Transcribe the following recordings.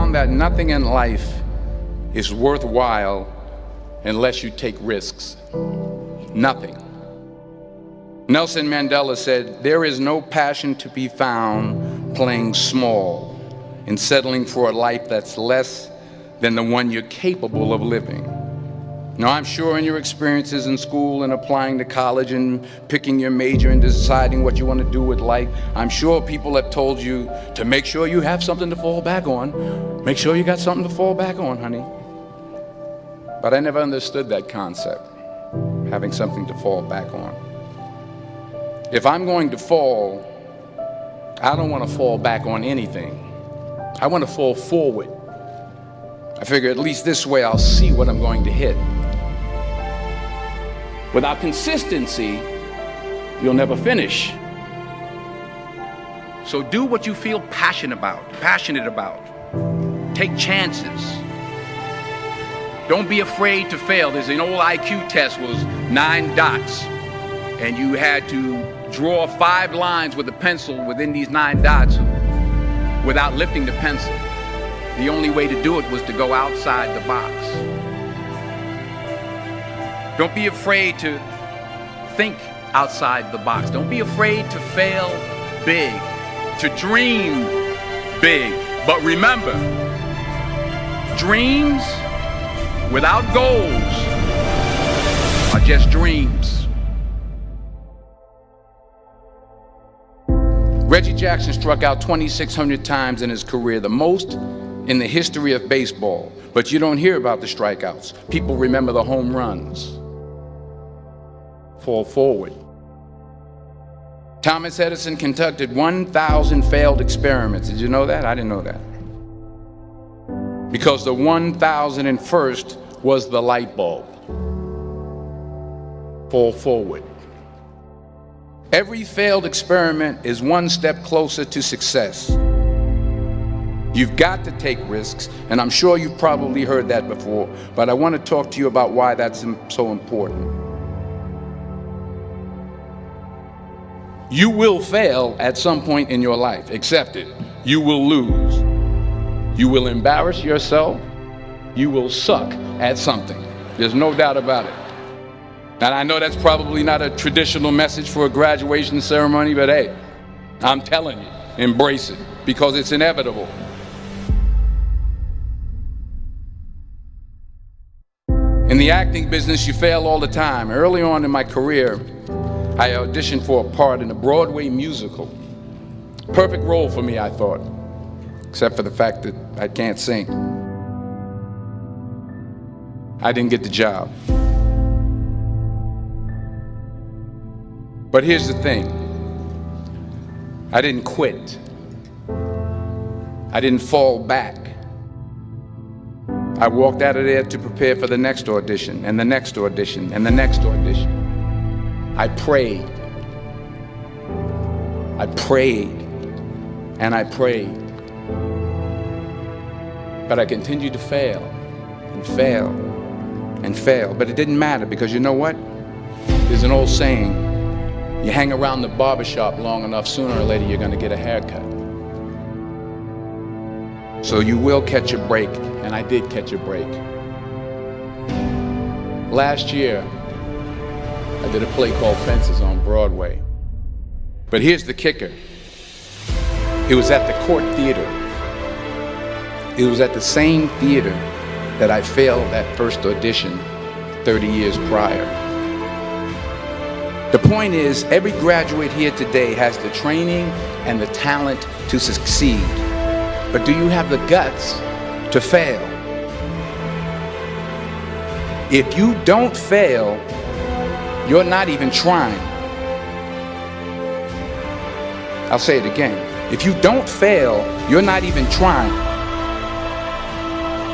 found that nothing in life is worthwhile unless you take risks. Nothing. Nelson Mandela said, "There is no passion to be found playing small and settling for a life that's less than the one you're capable of living." Now, I'm sure in your experiences in school and applying to college and picking your major and deciding what you want to do with life, I'm sure people have told you to make sure you have something to fall back on. Make sure you got something to fall back on, honey. But I never understood that concept, having something to fall back on. If I'm going to fall, I don't want to fall back on anything. I want to fall forward. I figure at least this way I'll see what I'm going to hit. Without consistency, you'll never finish. So do what you feel passionate about. Take chances. Don't be afraid to fail. There's an old IQ test, was 9 dots, and you had to draw 5 lines with a pencil within these 9 dots without lifting the pencil. The only way to do it was to go outside the box. Don't be afraid to think outside the box. Don't be afraid to fail big, to dream big. But remember, dreams without goals are just dreams. Reggie Jackson struck out 2,600 times in his career, the most in the history of baseball. But you don't hear about the strikeouts. People remember the home runs. Fall forward. Thomas Edison conducted 1,000 failed experiments. Did you know that? I didn't know that. Because the 1,001st was the light bulb. Fall forward. Every failed experiment is one step closer to success. You've got to take risks, and I'm sure you've probably heard that before, but I want to talk to you about why that's so important. You will fail at some point in your life. Accept it. You will lose. You will embarrass yourself. You will suck at something. There's no doubt about it. And I know that's probably not a traditional message for a graduation ceremony, but hey, I'm telling you, embrace it, because it's inevitable. In the acting business, you fail all the time. Early on in my career, I auditioned for a part in a Broadway musical. Perfect role for me, I thought, except for the fact that I can't sing. I didn't get the job. But here's the thing. I didn't quit. I didn't fall back. I walked out of there to prepare for the next audition, and the next audition, and the next audition. I prayed. I prayed. And I prayed. But I continued to fail and fail and fail. But it didn't matter, because you know what? There's an old saying, you hang around the barbershop long enough, sooner or later you're going to get a haircut. So you will catch a break, and I did catch a break. Last year, I did a play called Fences on Broadway. But here's the kicker. It was at the Court Theater. It was at the same theater that I failed that first audition 30 years prior. The point is, every graduate here today has the training and the talent to succeed. But do you have the guts to fail? If you don't fail, you're not even trying. I'll say it again. If you don't fail, you're not even trying.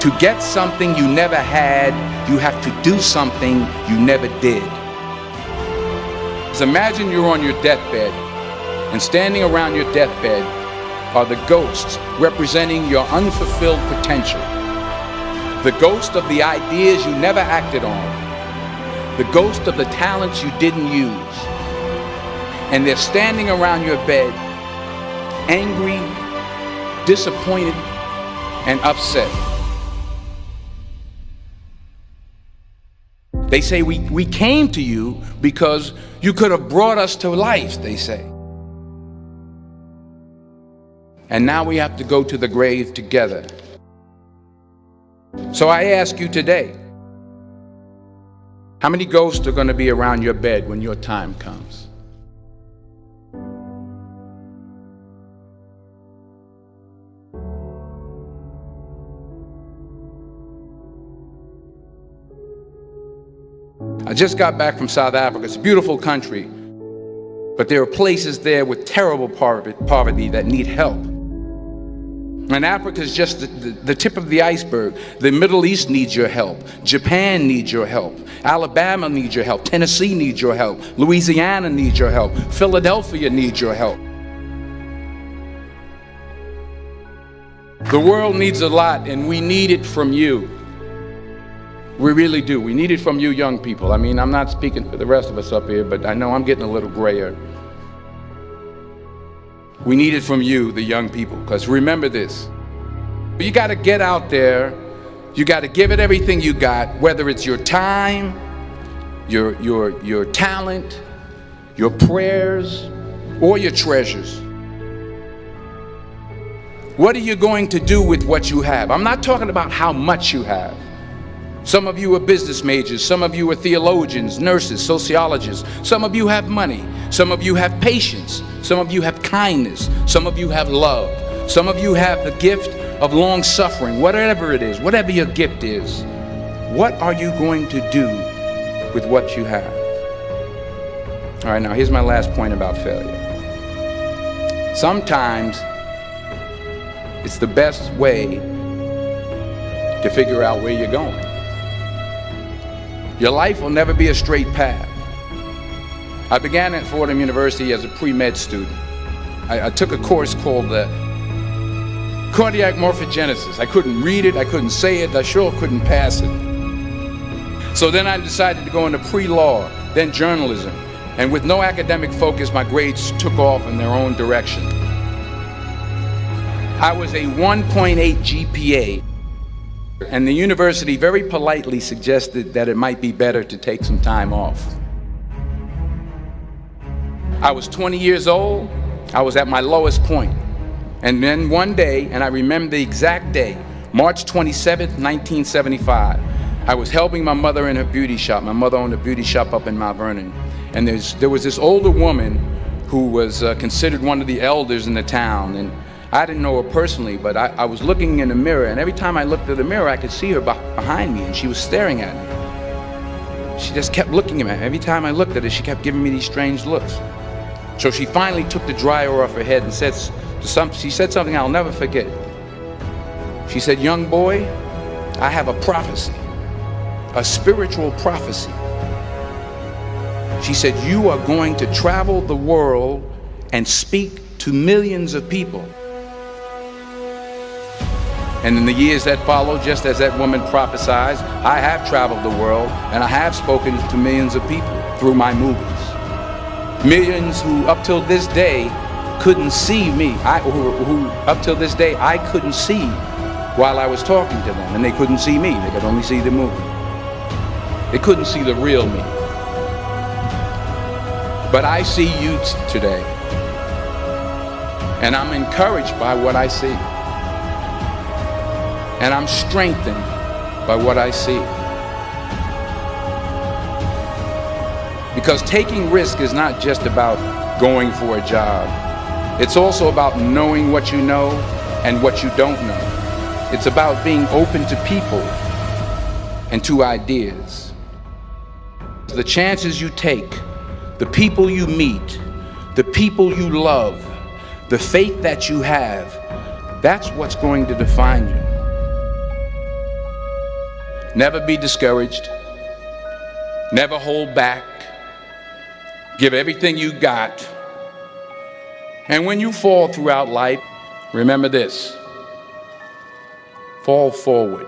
To get something you never had, you have to do something you never did. So imagine you're on your deathbed, and standing around your deathbed are the ghosts representing your unfulfilled potential. The ghost of the ideas you never acted on. The ghost of the talents you didn't use. And they're standing around your bed, angry, disappointed, and upset. They say we came to you because you could have brought us to life, they say. And now we have to go to the grave together. So I ask you today, how many ghosts are going to be around your bed when your time comes? I just got back from South Africa. It's a beautiful country, but there are places there with terrible poverty that need help. And Africa is just the tip of the iceberg. The Middle East needs your help. Japan needs your help. Alabama needs your help. Tennessee needs your help. Louisiana needs your help. Philadelphia needs your help. The world needs a lot, and we need it from you. We really do. We need it from you young people. I mean, I'm not speaking for the rest of us up here, but I know I'm getting a little grayer. We need it from you, the young people, because remember this. You got to get out there. You got to give it everything you got, whether it's your time, your talent, your prayers, or your treasures. What are you going to do with what you have? I'm not talking about how much you have. Some of you are business majors, some of you are theologians, nurses, sociologists. Some of you have money, some of you have patience, some of you have kindness, some of you have love, some of you have the gift of long suffering. Whatever it is, whatever your gift is, what are you going to do with what you have? All right, now here's my last point about failure. Sometimes it's the best way to figure out where you're going. Your life will never be a straight path. I began at Fordham University as a pre-med student. I took a course called cardiac morphogenesis. I couldn't read it, I couldn't say it, I sure couldn't pass it. So then I decided to go into pre-law, then journalism. And with no academic focus, my grades took off in their own direction. I was a 1.8 GPA. And the university very politely suggested that it might be better to take some time off. I was 20 years old. I was at my lowest point. And then one day, and I remember the exact day, March 27th, 1975, I was helping my mother in her beauty shop. My mother owned a beauty shop up in Mount Vernon. And there was this older woman who was considered one of the elders in the town. And I didn't know her personally, but I was looking in the mirror, and every time I looked at the mirror, I could see her behind me, and she was staring at me. She just kept looking at me. Every time I looked at her, she kept giving me these strange looks. So she finally took the dryer off her head and she said something I'll never forget. She said, "Young boy, I have a prophecy, a spiritual prophecy." She said, "You are going to travel the world and speak to millions of people." And in the years that followed, just as that woman prophesied, I have traveled the world and I have spoken to millions of people through my movies. Millions who up till this day couldn't see me, who up till this day I couldn't see while I was talking to them, and they couldn't see me, they could only see the movie. They couldn't see the real me. But I see you today, and I'm encouraged by what I see. And I'm strengthened by what I see. Because taking risk is not just about going for a job. It's also about knowing what you know and what you don't know. It's about being open to people and to ideas. The chances you take, the people you meet, the people you love, the faith that you have, that's what's going to define you. Never be discouraged. Never hold back. Give everything you got. And when you fall throughout life, remember this: fall forward.